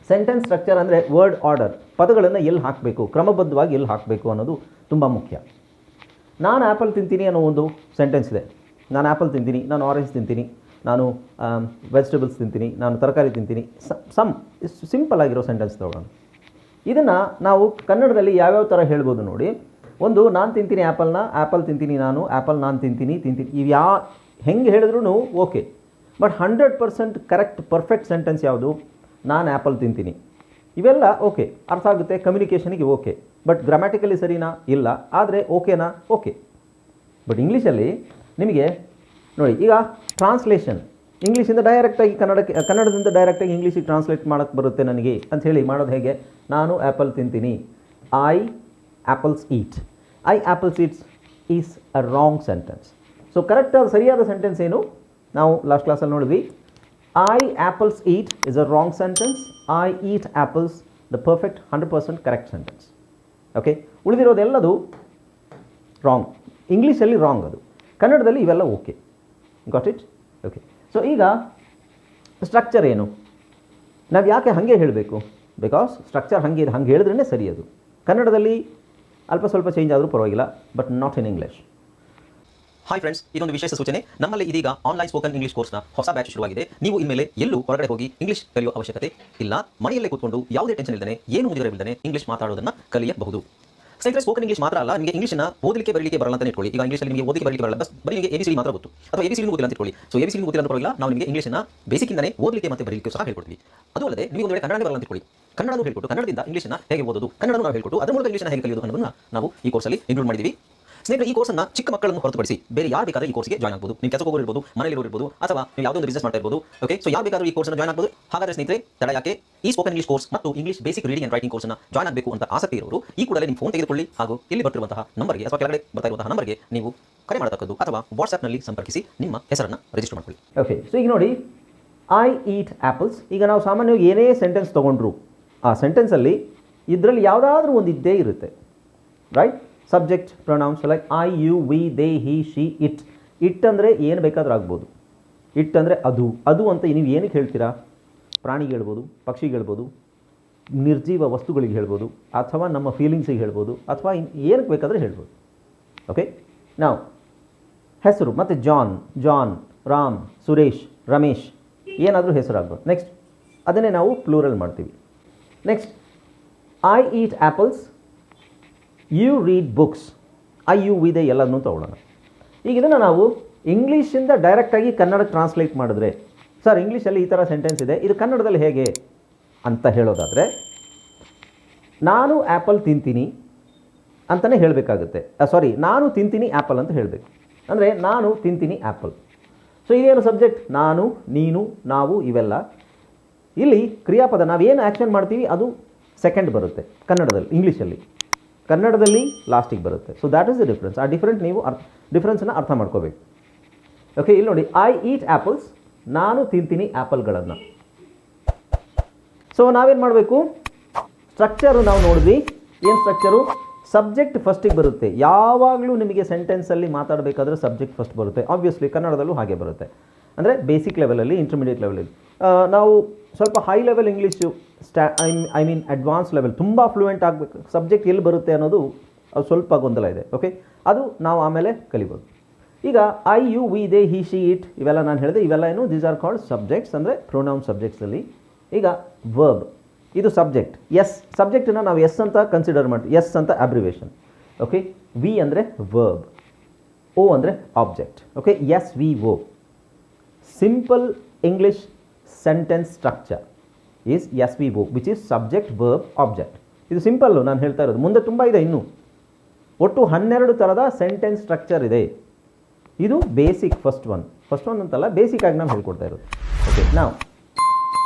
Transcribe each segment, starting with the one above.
Sentence structure ಅಂದರೆ word order, ಪದಗಳನ್ನು ಎಲ್ಲಿ ಹಾಕಬೇಕು, ಕ್ರಮಬದ್ಧವಾಗಿ ಎಲ್ಲಿ ಹಾಕಬೇಕು ಅನ್ನೋದು ತುಂಬ ಮುಖ್ಯ. ನಾನು ಆ್ಯಪಲ್ ತಿಂತೀನಿ ಅನ್ನೋ ಒಂದು ಸೆಂಟೆನ್ಸ್ ಇದೆ. ನಾನು ಆ್ಯಪಲ್ ತಿಂತೀನಿ, ನಾನು ಆರೆಂಜ್ ತಿಂತೀನಿ, ನಾನು ವೆಜಿಟೇಬಲ್ಸ್ ತಿಂತೀನಿ, ನಾನು ತರಕಾರಿ ತಿಂತೀನಿ. ಸಿಂಪಲ್ ಆಗಿರೋ ಸೆಂಟೆನ್ಸ್ ತಗೊಳ್ಳೋಣ. ಇದನ್ನು ನಾವು ಕನ್ನಡದಲ್ಲಿ ಯಾವ್ಯಾವ ಥರ ಹೇಳ್ಬೋದು ನೋಡಿ. ಒಂದು, ನಾನು ತಿಂತೀನಿ ಆ್ಯಪಲ್ನ, ಆ್ಯಪಲ್ ತಿಂತೀನಿ ನಾನು, ಆ್ಯಪಲ್ ನಾನು ತಿಂತೀನಿ. ಇವು ಹೆಂಗೆ ಹೇಳಿದ್ರೂ okay. But 100% correct perfect sentence ಯಾವುದು? ನಾನು ಆ್ಯಪಲ್ ತಿಂತೀನಿ. ಇವೆಲ್ಲ ಓಕೆ, ಅರ್ಥ ಆಗುತ್ತೆ, ಕಮ್ಯುನಿಕೇಷನಿಗೆ ಓಕೆ. ಬಟ್ ಗ್ರಾಮ್ಯಾಟಿಕಲಿ ಸರಿನಾ? ಇಲ್ಲ. ಆದರೆ ಓಕೆನಾ? ಓಕೆ. ಬಟ್ ಇಂಗ್ಲೀಷಲ್ಲಿ ನಿಮಗೆ ನೋಡಿ, ಈಗ ಟ್ರಾನ್ಸ್ಲೇಷನ್ ಇಂಗ್ಲೀಷಿಂದ ಡೈರೆಕ್ಟಾಗಿ ಕನ್ನಡದಿಂದ ಡೈರೆಕ್ಟಾಗಿ ಇಂಗ್ಲೀಷಿಗೆ ಟ್ರಾನ್ಸ್ಲೇಟ್ ಮಾಡೋಕ್ಕೆ ಬರುತ್ತೆ ನನಗೆ ಅಂತ ಹೇಳಿ ಮಾಡೋದು ಹೇಗೆ? ನಾನು ಆ್ಯಪಲ್ ತಿಂತೀನಿ, I apples eat. I apples eats is a wrong sentence. So ಕರೆಕ್ಟಾದ ಸರಿಯಾದ ಸೆಂಟೆನ್ಸ್ ಏನು? ನಾವು ಲಾಸ್ಟ್ ಕ್ಲಾಸಲ್ಲಿ ನೋಡಿದ್ವಿ. I apples eat is a wrong sentence. I eat apples the perfect 100% correct sentence. Okay, ಉಳಿದಿರೋದೆಲ್ಲದು ರಾಂಗ್. ಇಂಗ್ಲೀಷಲ್ಲಿ ರಾಂಗ್, ಅದು ಕನ್ನಡದಲ್ಲಿ ಇವೆಲ್ಲ okay. Got it? Okay. So ಈಗ ಸ್ಟ್ರಕ್ಚರ್ ಏನು? ನಾವು ಯಾಕೆ ಹಾಗೆ ಹೇಳಬೇಕು? ಬಿಕಾಸ್ ಸ್ಟ್ರಕ್ಚರ್ ಹಾಗೆ ಹೇಳಿದ್ರೇ ಸರಿ. ಅದು ಕನ್ನಡದಲ್ಲಿ ಅಲ್ಪ ಸ್ವಲ್ಪ ಚೇಂಜ್ ಆದರೂ ಪರವಾಗಿಲ್ಲ, but not in English. Hi friends, ಇದೊಂದು ವಿಶೇಷ ಸೂಚನೆ. ನಮ್ಮಲ್ಲಿ ಇದೀಗ ಆನ್ಲೈನ್ ಸ್ಪೋಕನ್ ಇಂಗ್ಲಿಷ್ ಕೋರ್ಸ್ನ ಹೊಸ ಬ್ಯಾಚ್ ಶುರುವಾಗಿದೆ. ನೀವು ಇನ್ಮೇಲೆ ಎಲ್ಲೂ ಹೊರಗಡೆ ಹೋಗಿ ಇಂಗ್ಲಿಷ್ ಕಲಿಯುವ ಅವಶ್ಯಕತೆ ಇಲ್ಲ. ಮನೆಯಲ್ಲೇ ಕೂತ್ಕೊಂಡು ಯಾವುದೇ ಟೆನ್ಷನ್ ಇಲ್ಲದೆ, ಏನು ಮುಗಿದಿರಬಿಲ್ಲದೆ ಇಂಗ್ಲಿಷ್ ಮಾತಾಡೋದನ್ನು ಕಲಿಯಬಹುದು. ಸ್ನೇಹಿತರೆ, ಸ್ಪೋಕನ್ ಇಂಗ್ಲಿಷ್ ಮಾತ್ರ ಅಲ್ಲ, ನಿಮಗೆ ಇಂಗ್ಲಿಷ್ನ ಓದಲಿಕ್ಕೆ ಬರಲಿಕ್ಕೆ ಬರಲ್ಲ ಅಂತ ಇಟ್ಕೊಳ್ಳಿ. ಈಗ ಇಂಗ್ಲಿಷಲ್ಲಿ ನಿಮಗೆ ಓದಲಿಕ್ಕೆ ಬರಲಿಕ್ಕೆ ಬರಲ್ಲ, ಬರೀ ನಿಮಗೆ ABCD ಮಾತ್ರ ಗೊತ್ತು, ಅಥವಾ ABCD ಗೊತ್ತಿಲ್ಲ ಅಂತ ಇಟ್ಕೊಳ್ಳಿ. ಸೊ ABCD ಗೊತ್ತಿಲ್ಲ ಅಂತ ಪರವಾಗಿಲ್ಲ, ನಾವು ನಿಮಗೆ ಇಂಗ್ಲಿಷ್ನ ಬೇಸಿಕ್ಕಿಂದನೇ ಓದಲಿಕ್ಕೆ ಮತ್ತು ಬರಲಿಕ್ಕೆ ಸಹ ಹೇಳ್ಕೊಡ್ತೀವಿ. ಅದು ಅಲ್ಲದೆ ನೀವು ಒಂದು ವೇಳೆ ಕನ್ನಡ ಬರಲ್ಲ ಅಂತ ಇಟ್ಕೊಳ್ಳಿ, ಕನ್ನಡನೂ ಹೇಳ್ಕೊಟ್ಟು ಕನ್ನಡದಿಂದ ಇಂಗ್ಲಿಷ್ನ ಹೇಗೆ ಓದೋದು, ಕನ್ನಡನೂ ನಾವು ಹೇಳ್ಕೊಟ್ಟು ಅದರ ಮೂಲಕ ಇಂಗ್ಲಿಷ್ನ ಹೇಗೆ ಕಲಿಯೋದು ಅನ್ನೋದನ್ನು ನಾವು ಈ ಕೋರ್ಸಲ್ಲಿ ಇನ್ಕ್ಲೂಡ್ ಮಾಡಿದ್ದೀವಿ. ಸ್ನೇಹಿತರೆ, ಈ ಕೋರ್ಸನ್ನು ಚಿಕ್ಕ ಮಕ್ಕಳನ್ನು ಹೊರತುಪಡಿಸಿ ಬೇರೆ ಯಾರು ಬೇಕಾದರೂ ಈ ಕೋರ್ಸ್ಗೆ ಜಾಯ್ನ್ ಆಗಬಹುದು. ನೀವು ಕೆಲಸಕ್ಕೆ ಹೋಗಿರ್ಬೋದು, ಮನೆಯಲ್ಲಿ ಇರ್ಬೋದು, ಅಥವಾ ನೀವು ಯಾವುದೋ ಒಂದು ಬಿಸ್ನೆಸ್ ಮಾಡ್ತಾ ಇರ್ಬೋದು. ಓಕೆ, ಸೊ ಯಾರು ಬೇಕಾದರೂ ಈ ಕೋರ್ಸ್ನ ಜಾಯ್ನ್ ಆಗಬಹುದು. ಹಾಗಾದರೆ ಸ್ನೇಹಿತರೆ, ತಡ ಯಾಕೆ? ಈ ಸ್ಪೋಕನ್ ಇಂಗ್ಲಿಷ್ ಕೋರ್ಸ್ ಮತ್ತು English basic reading and writing ಕೋರ್ಸ್ನ ಜಾಯ್ನ್ ಆಗಬೇಕು ಅಂತ ಆಸಕ್ತಿ ಇರೋರು ಈ ಕೂಡಲೇ ನಿಮ್ಮ ಫೋನ್ ತೆಗೆದುಕೊಳ್ಳಿ, ಹಾಗೂ ಇಲ್ಲಿ ಬರ್ತಿರುವಂತಹ ನಂಬರ್ಗೆ ಅಥವಾ ಕೆಳಗಡೆ ಬರ್ತಾ ಇರುವಂತಹ ನಂಬರ್ಗೆ ನೀವು ಕರೆ ಮಾಡತಕ್ಕದ್ದು, ಅಥವಾ ವಾಟ್ಸ್ಆ್ಯಪ್ನಲ್ಲಿ ಸಂಪರ್ಕಿಸಿ ನಿಮ್ಮ ಹೆಸರನ್ನು ರಿಜಿಸ್ಟರ್ ಮಾಡ್ಕೊಳ್ಳಿ. ಓಕೆ, ಸೊ ಈಗ ನೋಡಿ, ಐ ಈಟ್ ಆ್ಯಪಲ್ಸ್. ಈಗ ನಾವು ಸಾಮಾನ್ಯವಾಗಿ ಏನೇ ಸೆಂಟೆನ್ಸ್ ತೊಗೊಂಡ್ರು ಆ ಸೆಂಟೆನ್ಸಲ್ಲಿ ಇದರಲ್ಲಿ ಯಾವುದಾದ್ರೂ ಒಂದು ಇದ್ದೇ ಇರುತ್ತೆ, right? Subject, pronouns, like I, you, we, they, he, she, it. It ಅಂದರೆ ಏನು ಬೇಕಾದರೂ ಆಗ್ಬೋದು. ಇಟ್ ಅಂದರೆ ಅದು ಅಂತ ನೀವು ಏನಕ್ಕೆ ಹೇಳ್ತೀರಾ? ಪ್ರಾಣಿಗೆ ಹೇಳ್ಬೋದು, ಪಕ್ಷಿಗೆ ಹೇಳ್ಬೋದು, ನಿರ್ಜೀವ ವಸ್ತುಗಳಿಗೆ ಹೇಳ್ಬೋದು, ಅಥವಾ ನಮ್ಮ ಫೀಲಿಂಗ್ಸಿಗೆ ಹೇಳ್ಬೋದು, ಅಥವಾ ಏನಕ್ಕೆ ಬೇಕಾದರೆ ಹೇಳ್ಬೋದು. ಓಕೆ, ನಾವು ಹೆಸರು ಮತ್ತು ಜಾನ್, ರಾಮ್, ಸುರೇಶ್, ರಮೇಶ್ ಏನಾದರೂ ಹೆಸರು ಆಗ್ಬೋದು. ನೆಕ್ಸ್ಟ್ ಅದನ್ನೇ ನಾವು ಪ್ಲೂರಲ್ ಮಾಡ್ತೀವಿ. Next I eat apples, you read books. I, you, we, they ಎಲ್ಲದನ್ನೂ ತಗೊಳ್ಳೋಣ. ಈಗ ಇದನ್ನು ನಾವು ಇಂಗ್ಲೀಷಿಂದ ಡೈರೆಕ್ಟಾಗಿ ಕನ್ನಡಕ್ಕೆ ಟ್ರಾನ್ಸ್ಲೇಟ್ ಮಾಡಿದ್ರೆ, ಸರ್ ಇಂಗ್ಲೀಷಲ್ಲಿ ಈ ಥರ ಸೆಂಟೆನ್ಸ್ ಇದೆ, ಇದು ಕನ್ನಡದಲ್ಲಿ ಹೇಗೆ ಅಂತ ಹೇಳೋದಾದರೆ, ನಾನು ಆ್ಯಪಲ್ ತಿಂತೀನಿ ಅಂತಲೇ ಹೇಳಬೇಕಾಗುತ್ತೆ. ನಾನು ತಿಂತೀನಿ ಆ್ಯಪಲ್ ಅಂತ ಹೇಳಬೇಕು. ಅಂದರೆ ನಾನು ತಿಂತೀನಿ ಆ್ಯಪಲ್. ಸೊ ಇದೇನು ಸಬ್ಜೆಕ್ಟ್? ನಾನು, ನೀನು, ನಾವು, ಇವೆಲ್ಲ. ಇಲ್ಲಿ ಕ್ರಿಯಾಪದ ನಾವೇನು ಆ್ಯಕ್ಷನ್ ಮಾಡ್ತೀವಿ ಅದು ಸೆಕೆಂಡ್ ಬರುತ್ತೆ ಕನ್ನಡದಲ್ಲಿ. ಇಂಗ್ಲೀಷಲ್ಲಿ ಕನ್ನಡದಲ್ಲಿ ಲಾಸ್ಟಿಗೆ ಬರುತ್ತೆ. So that is the difference. ಆ ನೀವು ಡಿಫ್ರೆನ್ಸನ್ನು ಅರ್ಥ ಮಾಡ್ಕೋಬೇಕು. ಓಕೆ, ಇಲ್ಲಿ ನೋಡಿ, ಐ ಈಟ್ ಆ್ಯಪಲ್ಸ್, ನಾನು ತಿಂತೀನಿ ಆ್ಯಪಲ್ಗಳನ್ನು. ಸೊ ನಾವೇನು ಮಾಡಬೇಕು? ಸ್ಟ್ರಕ್ಚರು ನಾವು ನೋಡಿದ್ವಿ. ಏನು ಸ್ಟ್ರಕ್ಚರು? ಸಬ್ಜೆಕ್ಟ್ ಫಸ್ಟಿಗೆ ಬರುತ್ತೆ. ಯಾವಾಗಲೂ ನಿಮಗೆ ಸೆಂಟೆನ್ಸಲ್ಲಿ ಮಾತಾಡಬೇಕಾದ್ರೆ ಸಬ್ಜೆಕ್ಟ್ ಫಸ್ಟ್ ಬರುತ್ತೆ. ಆಬ್ವಿಯಸ್ಲಿ ಕನ್ನಡದಲ್ಲೂ ಹಾಗೆ ಬರುತ್ತೆ. ಅಂದರೆ ಬೇಸಿಕ್ ಲೆವೆಲಲ್ಲಿ, ಇಂಟರ್ಮೀಡಿಯೇಟ್ ಲೆವೆಲಲ್ಲಿ. ನಾವು ಸ್ವಲ್ಪ high level English I mean advance level ತುಂಬ ಫ್ಲೂಯೆಂಟ್ ಆಗಬೇಕು, ಸಬ್ಜೆಕ್ಟ್ ಎಲ್ಲಿ ಬರುತ್ತೆ ಅನ್ನೋದು ಅದು ಸ್ವಲ್ಪ ಗೊಂದಲ ಇದೆ. ಓಕೆ, ಅದು ನಾವು ಆಮೇಲೆ ಕಲಿಬೋದು. ಈಗ I, you, we, they, he, she, it ಇವೆಲ್ಲ ನಾನು ಹೇಳಿದೆ. ಇವೆಲ್ಲ ಏನು? ದೀಸ್ ಆರ್ ಕಾಲ್ಡ್ ಸಬ್ಜೆಕ್ಟ್ಸ್, ಅಂದರೆ ಪ್ರೊನೌನ್ ಸಬ್ಜೆಕ್ಟ್ಸಲ್ಲಿ. ಈಗ ವರ್ಬ್, ಇದು ಸಬ್ಜೆಕ್ಟ್. ಸಬ್ಜೆಕ್ಟನ್ನು ನಾವು ಎಸ್ ಅಂತ ಕನ್ಸಿಡರ್ ಮಾಡ್ತೀವಿ. ಎಸ್ ಅಂತ ಅಬ್ರಿವೇಷನ್. ಓಕೆ, ವಿ ಅಂದರೆ ವರ್ಬ್, ಓ ಅಂದರೆ object. Okay, S, V, O. Simple English sentence structure is SVO, which is subject, verb, object. ಇದು ಸಿಂಪಲ್ಲು ನಾನು ಹೇಳ್ತಾ ಇರೋದು. ಮುಂದೆ ತುಂಬ ಇದೆ ಇನ್ನೂ. ಒಟ್ಟು 12 ಥರದ ಸೆಂಟೆನ್ಸ್ ಸ್ಟ್ರಕ್ಚರ್ ಇದೆ. ಇದು ಬೇಸಿಕ್ ಫಸ್ಟ್ ಒನ್ ಅಂತಲ್ಲ, ಬೇಸಿಕ್ಕಾಗಿ ನಾವು ಹೇಳ್ಕೊಡ್ತಾ ಇರೋದು. ಓಕೆ, ನಾವು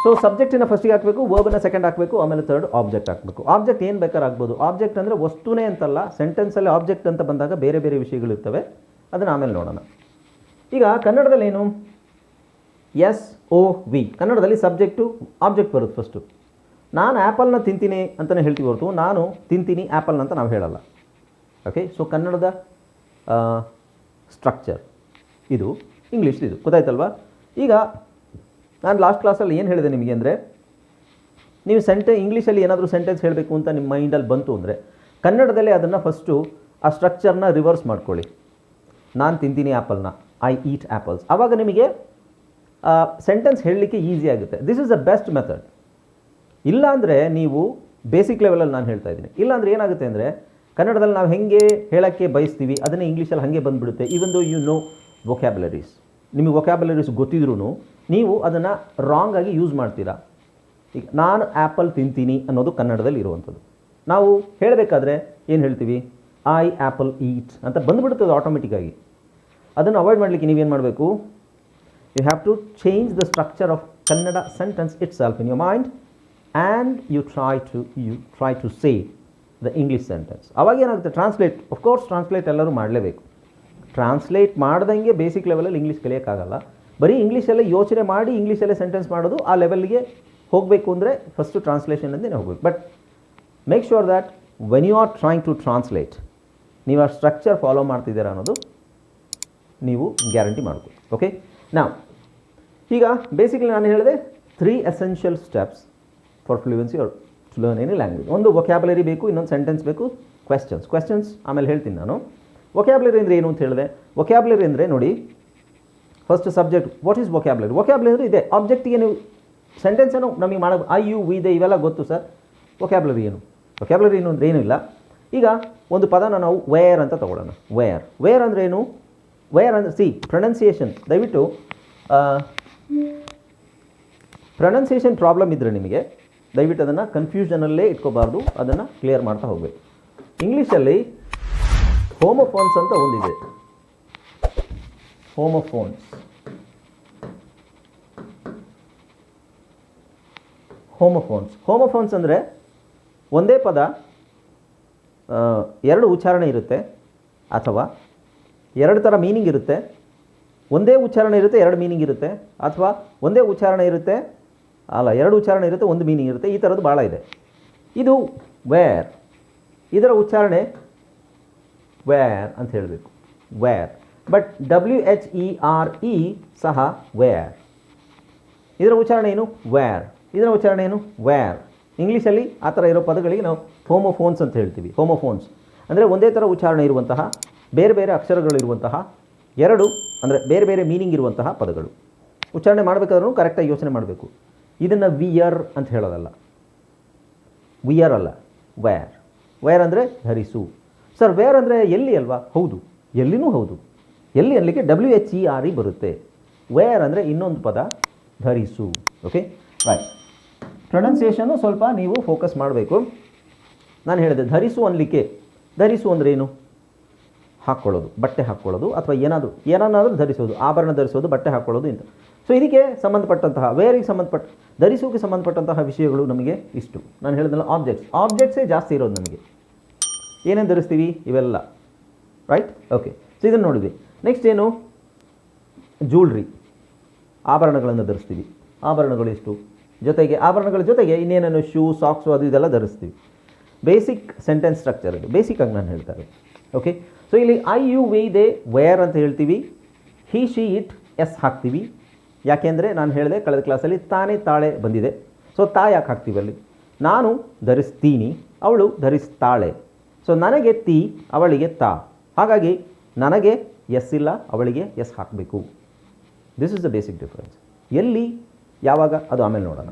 ಸೊ ಸಬ್ಜೆಕ್ಟಿನ ಫಸ್ಟಿಗೆ ಹಾಕಬೇಕು, ವರ್ಬನ್ನು ಸೆಕೆಂಡ್ ಹಾಕಬೇಕು, ಆಮೇಲೆ ಥರ್ಡ್ ಆಬ್ಜೆಕ್ಟ್ ಹಾಕಬೇಕು. ಆಬ್ಜೆಕ್ಟ್ ಏನು ಬೇಕಾದ್ರೆ ಆಗ್ಬೋದು. ಆಬ್ಜೆಕ್ಟ್ ಅಂದರೆ ವಸ್ತುನೇ ಅಂತಲ್ಲ, ಸೆಂಟೆನ್ಸಲ್ಲಿ ಆಬ್ಜೆಕ್ಟ್ ಅಂತ ಬಂದಾಗ ಬೇರೆ ಬೇರೆ ವಿಷಯಗಳಿರ್ತವೆ, ಅದನ್ನು ಆಮೇಲೆ ನೋಡೋಣ. ಈಗ ಕನ್ನಡದಲ್ಲಿ ಏನು? SOV. ಕನ್ನಡದಲ್ಲಿ ಸಬ್ಜೆಕ್ಟು ಆಬ್ಜೆಕ್ಟ್ ಬರುತ್ತೆ ಫಸ್ಟು. ನಾನು ಆ್ಯಪಲ್ನ ತಿಂತೀನಿ ಅಂತಲೇ ಹೇಳ್ತೀವಿ ಹೊರತು ನಾನು ತಿಂತೀನಿ ಆ್ಯಪಲ್ನ ಅಂತ ನಾವು ಹೇಳಲ್ಲ. ಓಕೆ, ಸೊ ಕನ್ನಡದ ಸ್ಟ್ರಕ್ಚರ್ ಇದು, ಇಂಗ್ಲೀಷ್ ಇದು. ಗೊತ್ತಾಯ್ತಲ್ವಾ? ಈಗ ನಾನು ಲಾಸ್ಟ್ ಕ್ಲಾಸಲ್ಲಿ ಏನು ಹೇಳಿದೆ ನಿಮಗೆ ಅಂದರೆ, ನೀವು ಇಂಗ್ಲೀಷಲ್ಲಿ ಏನಾದರೂ ಸೆಂಟೆನ್ಸ್ ಹೇಳಬೇಕು ಅಂತ ನಿಮ್ಮ ಮೈಂಡಲ್ಲಿ ಬಂತು ಅಂದರೆ ಕನ್ನಡದಲ್ಲೇ ಅದನ್ನು ಫಸ್ಟು ಆ ಸ್ಟ್ರಕ್ಚರ್ನ ರಿವರ್ಸ್ ಮಾಡ್ಕೊಳ್ಳಿ. ನಾನು ತಿಂತೀನಿ ಆ್ಯಪಲ್ನ, ಐ ಈಟ್ ಆ್ಯಪಲ್ಸ್. ಆವಾಗ ನಿಮಗೆ ಸೆಂಟೆನ್ಸ್ ಹೇಳಲಿಕ್ಕೆ ಈಸಿ ಆಗುತ್ತೆ. This is the best method. ಇಲ್ಲಾಂದರೆ ನೀವು ಬೇಸಿಕ್ ಲೆವೆಲಲ್ಲಿ ನಾನು ಹೇಳ್ತಾ ಇದ್ದೀನಿ. ಇಲ್ಲಾಂದರೆ ಏನಾಗುತ್ತೆ ಅಂದರೆ ಕನ್ನಡದಲ್ಲಿ ನಾವು ಹೇಗೆ ಹೇಳೋಕ್ಕೆ ಬಯಸ್ತೀವಿ ಅದನ್ನೇ ಇಂಗ್ಲೀಷಲ್ಲಿ ಹಾಗೆ ಬಂದುಬಿಡುತ್ತೆ. ಈವನ್ ದೋ ಯು ನೋ ವೊಕ್ಯಾಬುಲರೀಸ್, ನಿಮಗೆ ವೊಕ್ಯಾಬುಲರೀಸ್ ಗೊತ್ತಿದ್ರೂ ನೀವು ಅದನ್ನು ರಾಂಗಾಗಿ ಯೂಸ್ ಮಾಡ್ತೀರಾ. ಈಗ ನಾನು ಆ್ಯಪಲ್ ತಿಂತೀನಿ ಅನ್ನೋದು ಕನ್ನಡದಲ್ಲಿ ಇರುವಂಥದ್ದು. ನಾವು ಹೇಳಬೇಕಾದ್ರೆ ಏನು ಹೇಳ್ತೀವಿ, ಐ ಆ್ಯಪಲ್ ಈಟ್ ಅಂತ ಬಂದುಬಿಡುತ್ತದೆ ಆಟೋಮೆಟಿಕ್ಕಾಗಿ. ಅದನ್ನು ಅವಾಯ್ಡ್ ಮಾಡಲಿಕ್ಕೆ ನೀವೇನು ಮಾಡಬೇಕು, you have to change the structure of Kannada sentence itself in your mind and you try to say the English sentence. ಅವಾಗ ಏನಾಗುತ್ತೆ, ಟ್ರಾನ್ಸ್ಲೇಟ್ ಎಲ್ಲರೂ ಮಾಡಲೇಬೇಕು. ಟ್ರಾನ್ಸ್ಲೇಟ್ ಮಾಡ್ದಂಗೆ ಬೇಸಿಕ್ ಲೆವೆಲಲ್ಲಿ ಇಂಗ್ಲೀಷ್ ಕಲಿಯೋಕ್ಕಾಗಲ್ಲ. ಬರೀ ಇಂಗ್ಲೀಷಲ್ಲೇ ಯೋಚನೆ ಮಾಡಿ ಇಂಗ್ಲೀಷಲ್ಲೇ ಸೆಂಟೆನ್ಸ್ ಮಾಡೋದು, ಆ ಲೆವೆಲ್ಗೆ ಹೋಗಬೇಕು ಅಂದರೆ ಫಸ್ಟು ಟ್ರಾನ್ಸ್ಲೇಷನಿಂದನೇ ಹೋಗಬೇಕು. But make sure that when you are trying to translate ನೀವು ಆ ಸ್ಟ್ರಕ್ಚರ್ ಫಾಲೋ ಮಾಡ್ತಿದ್ದೀರಾ ಅನ್ನೋದು ನೀವು ಗ್ಯಾರಂಟಿ ಮಾಡಬೇಕು. ಓಕೆ, ನಾವು ಈಗ ಬೇಸಿಕಲಿ ನಾನು ಹೇಳಿದೆ 3 essential steps for fluency or to learn any language. ಒಂದು ವೊಕ್ಯಾಬುಲರಿ ಬೇಕು, ಇನ್ನೊಂದು ಸೆಂಟೆನ್ಸ್ ಬೇಕು, ಕ್ವೆಶ್ಚನ್ಸ್ ಆಮೇಲೆ ಹೇಳ್ತೀನಿ ನಾನು. ವೊಕ್ಯಾಬುಲರಿ ಅಂದರೆ ಏನು ಅಂತ ಹೇಳಿದೆ. ವೊಕ್ಯಾಬುಲರಿ ಅಂದರೆ ನೋಡಿ, first subject, what is vocabulary. Vocabulary ಅಂದರೆ ಇದೆ, ಆಬ್ಜೆಕ್ಟಿಗೆ ನೀವು ಸೆಂಟೆನ್ಸ್ ಏನು ನಮಗೆ ಮಾಡೋದು, ಐ ಯು ವಿ ದೆ ಇವೆಲ್ಲ ಗೊತ್ತು ಸರ್. ವೊಕ್ಯಾಬುಲರಿ ಏನು ಅಂದರೆ ಏನೂ ಇಲ್ಲ. ಈಗ ಒಂದು ಪದನ ನಾವು ವೇರ್ ಅಂತ ತೊಗೊಳ್ಳೋಣ. ವೇರ್ ಅಂದರೆ ಏನು, ವೇರ್ ಅಂದರೆ ಪ್ರೊನೌನ್ಸಿಯೇಷನ್. ದಯವಿಟ್ಟು ಪ್ರೊನೌನ್ಸಿಯೇಷನ್ ಪ್ರಾಬ್ಲಮ್ ಇದ್ದರೆ ನಿಮಗೆ ದಯವಿಟ್ಟು ಅದನ್ನು ಕನ್ಫ್ಯೂಷನಲ್ಲೇ ಇಟ್ಕೋಬಾರ್ದು, ಅದನ್ನು ಕ್ಲಿಯರ್ ಮಾಡ್ತಾ ಹೋಗಬೇಕು. ಇಂಗ್ಲೀಷಲ್ಲಿ ಹೋಮೋಫೋನ್ಸ್ ಅಂತ ಒಂದಿದೆ. ಹೋಮೋಫೋನ್ಸ್ ಅಂದರೆ ಒಂದೇ ಪದ 2 ಉಚ್ಚಾರಣೆ ಇರುತ್ತೆ, ಅಥವಾ 2 ಥರ ಮೀನಿಂಗ್ ಇರುತ್ತೆ. ಒಂದೇ ಉಚ್ಚಾರಣೆ ಇರುತ್ತೆ, 2 ಮೀನಿಂಗ್ ಇರುತ್ತೆ, ಅಥವಾ ಒಂದೇ ಉಚ್ಚಾರಣೆ ಇರುತ್ತೆ, 2 ಉಚ್ಚಾರಣೆ ಇರುತ್ತೆ, 1 ಮೀನಿಂಗ್ ಇರುತ್ತೆ. ಈ ಥರದ್ದು ಭಾಳ ಇದೆ. ಇದು ವೇರ್, ಇದರ ಉಚ್ಚಾರಣೆ ವೇರ್ ಅಂತ ಹೇಳಬೇಕು, ವೇರ್. ಬಟ್ WHERE ಸಹ ವೇರ್. ಇದರ ಉಚ್ಚಾರಣೆ ಏನು, ವೇರ್. ಇದರ ಉಚ್ಚಾರಣೆ ಏನು, ವೇರ್. ಇಂಗ್ಲೀಷಲ್ಲಿ ಆ ಥರ ಇರೋ ಪದಗಳಿಗೆ ನಾವು ಹೋಮೋಫೋನ್ಸ್ ಅಂತ ಹೇಳ್ತೀವಿ. ಹೋಮೋಫೋನ್ಸ್ ಅಂದರೆ ಒಂದೇ ಥರ ಉಚ್ಚಾರಣೆ ಇರುವಂತಹ, ಬೇರೆ ಬೇರೆ ಅಕ್ಷರಗಳಿರುವಂತಹ 2 ಅಂದರೆ ಬೇರೆ ಬೇರೆ ಮೀನಿಂಗ್ ಇರುವಂತಹ ಪದಗಳು. ಉಚ್ಚಾರಣೆ ಮಾಡಬೇಕಾದ್ರೂ ಕರೆಕ್ಟಾಗಿ ಯೋಚನೆ ಮಾಡಬೇಕು. ಇದನ್ನು ವಿಯರ್ ಅಂತ ಹೇಳೋದಲ್ಲ, ವಿಯರ್ ಅಲ್ಲ, ವೇರ್ ಅಂದರೆ ಧರಿಸು. ಸರ್ ವೇರ್ ಅಂದರೆ ಎಲ್ಲಿ ಅಲ್ವಾ? ಹೌದು, ಎಲ್ಲಿನೂ ಹೌದು. ಎಲ್ಲಿ ಅನ್ಲಿಕ್ಕೆ WHERE ಬರುತ್ತೆ. ವೇರ್ ಅಂದರೆ ಇನ್ನೊಂದು ಪದ, ಧರಿಸು. Okay, right. ಪ್ರೊನೌನ್ಸಿಯೇಷನ್ನು ಸ್ವಲ್ಪ ನೀವು ಫೋಕಸ್ ಮಾಡಬೇಕು. ನಾನು ಹೇಳಿದೆ ಧರಿಸು ಅನ್ನಲಿಕ್ಕೆ, ಧರಿಸು ಅಂದರೆ ಏನು, ಹಾಕ್ಕೊಳ್ಳೋದು, ಬಟ್ಟೆ ಹಾಕ್ಕೊಳ್ಳೋದು, ಅಥವಾ ಏನನ್ನಾದರೂ ಧರಿಸೋದು, ಆಭರಣ ಧರಿಸೋದು, ಬಟ್ಟೆ ಹಾಕ್ಕೊಳ್ಳೋದು ಅಂತ. ಸೊ ಇದಕ್ಕೆ ಸಂಬಂಧಪಟ್ಟಂತಹ, ವೇರಿಗೆ ಧರಿಸೋಕ್ಕೆ ಸಂಬಂಧಪಟ್ಟಂತಹ ವಿಷಯಗಳು ನಮಗೆ ಇಷ್ಟು. ನಾನು ಹೇಳಿದ್ನಲ್ಲ, ಆಬ್ಜೆಕ್ಟ್ಸೇ ಜಾಸ್ತಿ ಇರೋದು ನಮಗೆ. ಏನೇನು ಧರಿಸ್ತೀವಿ ಇವೆಲ್ಲ, ರೈಟ್? ಓಕೆ, ಸೊ ಇದನ್ನು ನೋಡಿದ್ವಿ. ನೆಕ್ಸ್ಟ್ ಏನು, ಜ್ಯುವೆಲ್ರಿ, ಆಭರಣಗಳನ್ನು ಧರಿಸ್ತೀವಿ. ಆಭರಣಗಳು ಎಷ್ಟು, ಜೊತೆಗೆ ಆಭರಣಗಳ ಜೊತೆಗೆ ಇನ್ನೇನೇನು ಶೂ, ಸಾಕ್ಸು, ಅದು ಇದೆಲ್ಲ ಧರಿಸ್ತೀವಿ. ಬೇಸಿಕ್ ಸೆಂಟೆನ್ಸ್ ಸ್ಟ್ರಕ್ಚರ್ ಇದು, ಬೇಸಿಕ್ಕಾಗಿ ನಾನು ಹೇಳ್ತಾರೆ. ಓಕೆ, ಸೊ ಇಲ್ಲಿ I you we they wear ಅಂತ ಹೇಳ್ತೀವಿ. ಹಿ ಶಿ ಇಟ್ ಎಸ್ ಹಾಕ್ತೀವಿ. ಯಾಕೆಂದರೆ ನಾನು ಹೇಳಿದೆ ಕಳೆದ ಕ್ಲಾಸಲ್ಲಿ ತಾನೇ ತಾಳೆ ಬಂದಿದೆ. ಸೊ ಯಾಕೆ ಹಾಕ್ತೀವಿ ಅಲ್ಲಿ? ನಾನು ಧರಿಸ್ತೀನಿ, ಅವಳು ಧರಿಸ್ತಾಳೆ. ಸೊ ನನಗೆ ತಿ, ಅವಳಿಗೆ ತಾ. ಹಾಗಾಗಿ ನನಗೆ ಎಸ್ ಇಲ್ಲ, ಅವಳಿಗೆ ಎಸ್ ಹಾಕಬೇಕು. This is the basic difference. ಎಲ್ಲಿ, ಯಾವಾಗ, ಅದು ಆಮೇಲೆ ನೋಡೋಣ.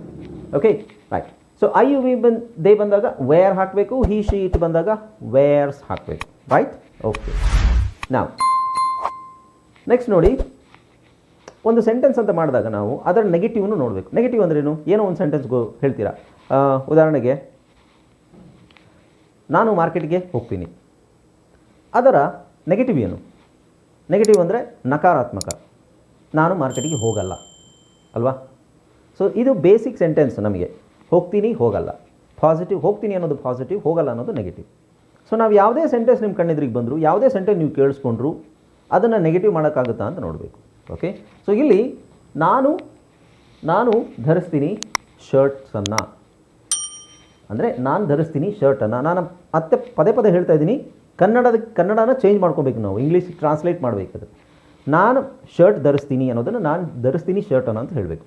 Okay, right. So I you we they ಬಂದಾಗ ವೇರ್ ಹಾಕಬೇಕು, ಹಿ ಶಿ ಇಟ್ ಬಂದಾಗ ವೇರ್ಸ್ ಹಾಕಬೇಕು, ರೈಟ್? ಓಕೆ, ನಾವು ನೆಕ್ಸ್ಟ್ ನೋಡಿ, ಒಂದು ಸೆಂಟೆನ್ಸ್ ಅಂತ ಮಾಡಿದಾಗ ನಾವು ಅದರ ನೆಗೆಟಿವ್ನು ನೋಡಬೇಕು. ನೆಗೆಟಿವ್ ಅಂದ್ರೇನು? ಏನೋ ಒಂದು ಸೆಂಟೆನ್ಸ್ಗೂ ಹೇಳ್ತೀರಾ. ಉದಾಹರಣೆಗೆ, ನಾನು ಮಾರ್ಕೆಟ್ಗೆ ಹೋಗ್ತೀನಿ. ಅದರ ನೆಗೆಟಿವ್ ಏನು? ನೆಗೆಟಿವ್ ಅಂದರೆ ನಕಾರಾತ್ಮಕ. ನಾನು ಮಾರ್ಕೆಟಿಗೆ ಹೋಗಲ್ಲ ಅಲ್ವಾ? ಸೊ ಇದು ಬೇಸಿಕ್ ಸೆಂಟೆನ್ಸ್ ನಮಗೆ. ಹೋಗ್ತೀನಿ, ಹೋಗಲ್ಲ. ಪಾಸಿಟಿವ್, ಹೋಗ್ತೀನಿ ಅನ್ನೋದು ಪಾಸಿಟಿವ್, ಹೋಗಲ್ಲ ಅನ್ನೋದು ನೆಗೆಟಿವ್. ಸೊ ನಾವು ಯಾವುದೇ ಸೆಂಟೆನ್ಸ್ ನಿಮ್ಮ ಕಣ್ಣೆದ್ರಿಗೆ ಬಂದರೂ, ಯಾವುದೇ ಸೆಂಟೆನ್ಸ್ ನೀವು ಕೇಳಿಸ್ಕೊಂಡ್ರು ಅದನ್ನು ನೆಗೆಟಿವ್ ಮಾಡೋಕ್ಕಾಗುತ್ತಾ ಅಂತ ನೋಡಬೇಕು. ಓಕೆ, ಸೊ ಇಲ್ಲಿ ನಾನು ಧರಿಸ್ತೀನಿ ಶರ್ಟ್ಸನ್ನು, ಅಂದರೆ ನಾನು ಧರಿಸ್ತೀನಿ ಶರ್ಟನ್ನು. ನಾನು ಮತ್ತೆ ಪದೇ ಹೇಳ್ತಾ ಇದ್ದೀನಿ, ಕನ್ನಡನ ಚೇಂಜ್ ಮಾಡ್ಕೋಬೇಕು ನಾವು, ಇಂಗ್ಲೀಷ್ ಟ್ರಾನ್ಸ್ಲೇಟ್ ಮಾಡಬೇಕಾದ್ರೆ. ನಾನು ಶರ್ಟ್ ಧರಿಸ್ತೀನಿ ಅನ್ನೋದನ್ನು ನಾನು ಧರಿಸ್ತೀನಿ ಶರ್ಟನ್ನು ಅಂತ ಹೇಳಬೇಕು.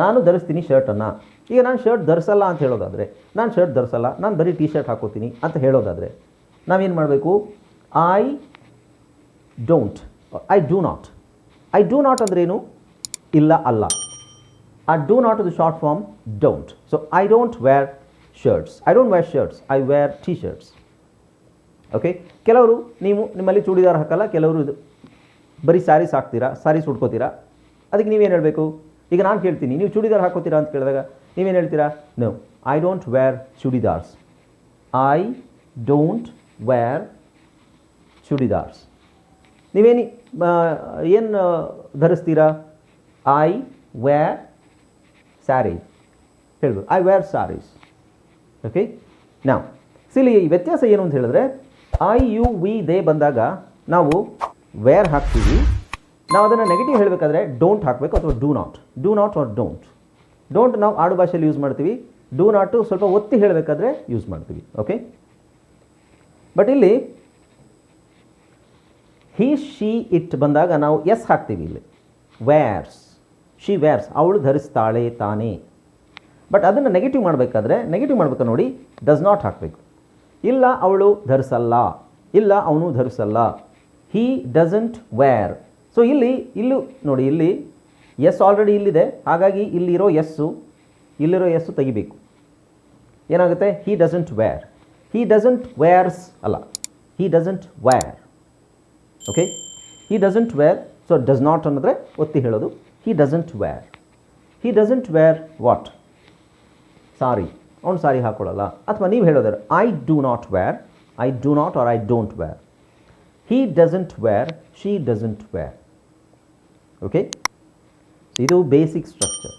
ನಾನು ಧರಿಸ್ತೀನಿ ಶರ್ಟನ್ನು. ಈಗ ನಾನು ಶರ್ಟ್ ಧರಿಸಲ್ಲ ಅಂತ ಹೇಳೋದಾದರೆ, ನಾನು ಶರ್ಟ್ ಧರಿಸಲ್ಲ, ನಾನು ಬರೀ ಟಿ ಶರ್ಟ್ ಹಾಕೋತೀನಿ ಅಂತ ಹೇಳೋದಾದರೆ ನಾವೇನು ಮಾಡಬೇಕು? I don't, I do not. I do not ಅಂದ್ರೇನು? ಇಲ್ಲ, ಅಲ್ಲ. ಆ ಡೂ ನಾಟ್ ಇದು short form don't. So I don't wear shirts, I don't wear shirts, I wear T shirts. Okay, ಕೆಲವರು ನಿಮ್ಮಲ್ಲಿ ಚೂಡಿದಾರ್ ಹಾಕಲ್ಲ, ಕೆಲವರು ಇದು ಬರೀ ಸ್ಯಾರೀಸ್ ಹಾಕ್ತೀರಾ, ಸ್ಯಾರೀಸ್ ಉಟ್ಕೋತೀರಾ. ಅದಕ್ಕೆ ನೀವೇನು ಹೇಳಬೇಕು? ಈಗ ನಾನು ಕೇಳ್ತೀನಿ, ನೀವು ಚೂಡಿದಾರ್ ಹಾಕೋತೀರಾ ಅಂತ ಕೇಳಿದಾಗ ನೀವೇನು ಹೇಳ್ತೀರಾ? No, I don't wear churidars, I don't wear churidars. ನೀವೇನು ಏನು ಧರಿಸ್ತೀರಾ? ಐ ವೇರ್ ಸ್ಯಾರಿ ಹೇಳ್ಬೋದು, ಐ ವೇರ್ ಸ್ಯಾರೀಸ್. ಓಕೆ, ನಾವು ಸಿಲಿ ಈ ವ್ಯತ್ಯಾಸ ಏನು ಅಂತ ಹೇಳಿದ್ರೆ, ಐ ಯು ವಿ ದೇ ಬಂದಾಗ ನಾವು ವೇರ್ ಹಾಕ್ತೀವಿ. ನಾವು ಅದನ್ನು ನೆಗೆಟಿವ್ ಹೇಳಬೇಕಾದ್ರೆ ಡೋಂಟ್ ಹಾಕಬೇಕು ಅಥವಾ do not, do not or don't. Don't ನಾವು ಆಡು ಭಾಷೆಯಲ್ಲಿ ಯೂಸ್ ಮಾಡ್ತೀವಿ, ಡೂ ನಾಟು ಸ್ವಲ್ಪ ಒತ್ತಿ ಹೇಳಬೇಕಾದ್ರೆ ಯೂಸ್ ಮಾಡ್ತೀವಿ. ಓಕೆ, ಬಟ್ ಇಲ್ಲಿ ಹಿ ಶಿ ಇಟ್ ಬಂದಾಗ ನಾವು ಎಸ್ ಹಾಕ್ತೀವಿ. ಇಲ್ಲಿ ವೇರ್ಸ್, ಶಿ ವೇರ್ಸ್, ಅವಳು ಧರಿಸ್ತಾಳೆ ತಾನೇ. ಬಟ್ ಅದನ್ನು ನೆಗೆಟಿವ್ ಮಾಡಬೇಕಾದ್ರೆ ನೋಡಿ ಡಸ್ ನಾಟ್ ಹಾಕಬೇಕು. ಇಲ್ಲ, ಅವಳು ಧರಿಸಲ್ಲ, ಇಲ್ಲ, ಅವನು ಧರಿಸಲ್ಲ. He doesn't wear. ಸೊ ಇಲ್ಲೂ ನೋಡಿ, ಇಲ್ಲಿ ಎಸ್ ಆಲ್ರೆಡಿ ಇಲ್ಲಿದೆ, ಹಾಗಾಗಿ ಇಲ್ಲಿರೋ ಎಸ್ಸು ತೆಗಿಬೇಕು. ಏನಾಗುತ್ತೆ? He doesn't wear, he doesn't wears ಅಲ್ಲ, he doesn't wear. Okay, he doesn't wear. So does not ಅನ್ನೋದ್ರೆ ಒತ್ತಿ ಹೇಳೋದು. He doesn't wear, he doesn't wear what? Sari, ಅವ್ನು ಸಾರಿ ಹಾಕೊಳ್ಳಲ್ಲ. ಅಥವಾ ನೀವು ಹೇಳೋದಾರೆ I do not wear, I do not or I don't wear. He doesn't wear, she doesn't wear. Okay, ಇದು basic structure.